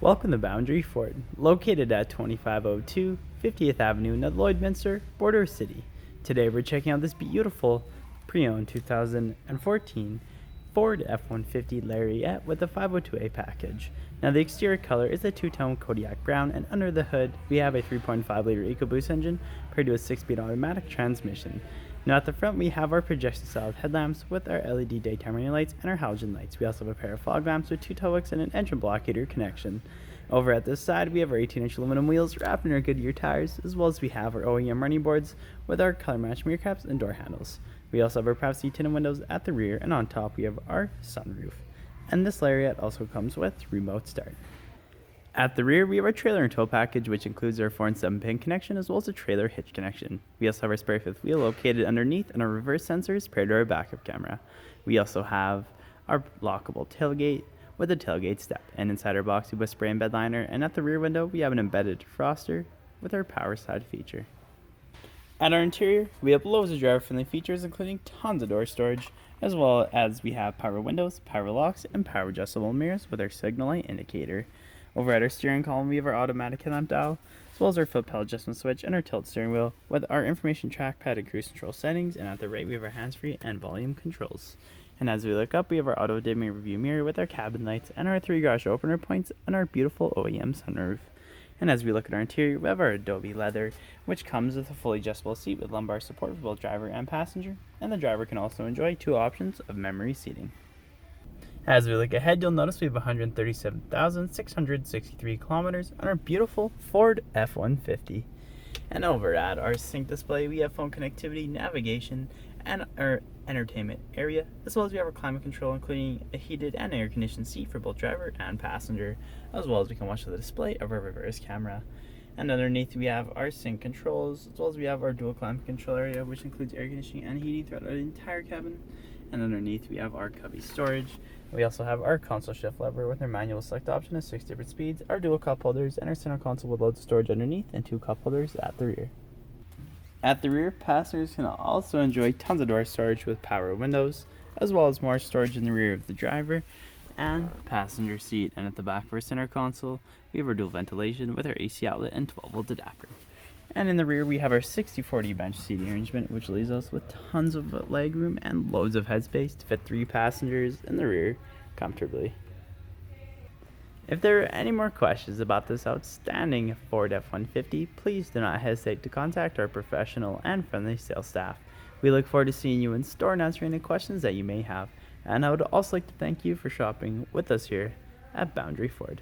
Welcome to Boundary Ford, located at 2502 50th Avenue in Lloydminster, Border City. Today we're checking out this beautiful pre-owned 2014 Ford F-150 Lariat with a 502A package. Now the exterior color is a two-tone Kodiak Brown, and under the hood we have a 3.5-liter EcoBoost engine paired to a 6-speed automatic transmission. Now at the front we have our projection style headlamps with our LED daytime running lights and our halogen lights. We also have a pair of fog lamps with two tail hooks and an engine block-heater connection. Over at this side we have our 18-inch aluminum wheels wrapped in our Goodyear tires, as well as we have our OEM running boards with our color match mirror caps and door handles. We also have our privacy tinted windows at the rear, and on top we have our sunroof. And this Lariat also comes with remote start. At the rear, we have our trailer and tow package, which includes our 4 and 7-pin connection as well as a trailer hitch connection. We also have our spare fifth wheel located underneath and our reverse sensors paired to our backup camera. We also have our lockable tailgate with a tailgate step, and inside our box we have a spray and bed liner, and at the rear window we have an embedded defroster with our power side feature. At our interior, we have loads of driver-friendly features, including tons of door storage, as well as we have power windows, power locks, and power adjustable mirrors with our signal light indicator. Over at our steering column, we have our automatic headlamp dial, as well as our foot pedal adjustment switch and our tilt steering wheel with our information trackpad and cruise control settings, and at the right we have our hands-free and volume controls. And as we look up, we have our auto-dimming review mirror with our cabin lights and our 3 garage opener points and our beautiful OEM sunroof. And as we look at our interior, we have our Adobe leather, which comes with a fully adjustable seat with lumbar support for both driver and passenger, and the driver can also enjoy 2 options of memory seating. As we look ahead, you'll notice we have 137,663 kilometers on our beautiful Ford F-150. And over at our sync display, we have phone connectivity, navigation, and our entertainment area, as well as we have our climate control, including a heated and air-conditioned seat for both driver and passenger, as well as we can watch the display of our reverse camera. And underneath we have our sync controls, as well as we have our dual climate control area, which includes air conditioning and heating throughout the entire cabin. And underneath we have our cubby storage. We also have our console shift lever with our manual select option of 6 different speeds, our dual cup holders, and our center console with loads of storage underneath and 2 cup holders at the rear. At the rear, passengers can also enjoy tons of door storage with power windows, as well as more storage in the rear of the driver and passenger seat. And at the back of our center console, we have our dual ventilation with our AC outlet and 12-volt adapter. And in the rear, we have our 60/40 bench seating arrangement, which leaves us with tons of legroom and loads of headspace to fit 3 passengers in the rear comfortably. If there are any more questions about this outstanding Ford F-150, please do not hesitate to contact our professional and friendly sales staff. We look forward to seeing you in store and answering any questions that you may have. And I would also like to thank you for shopping with us here at Boundary Ford.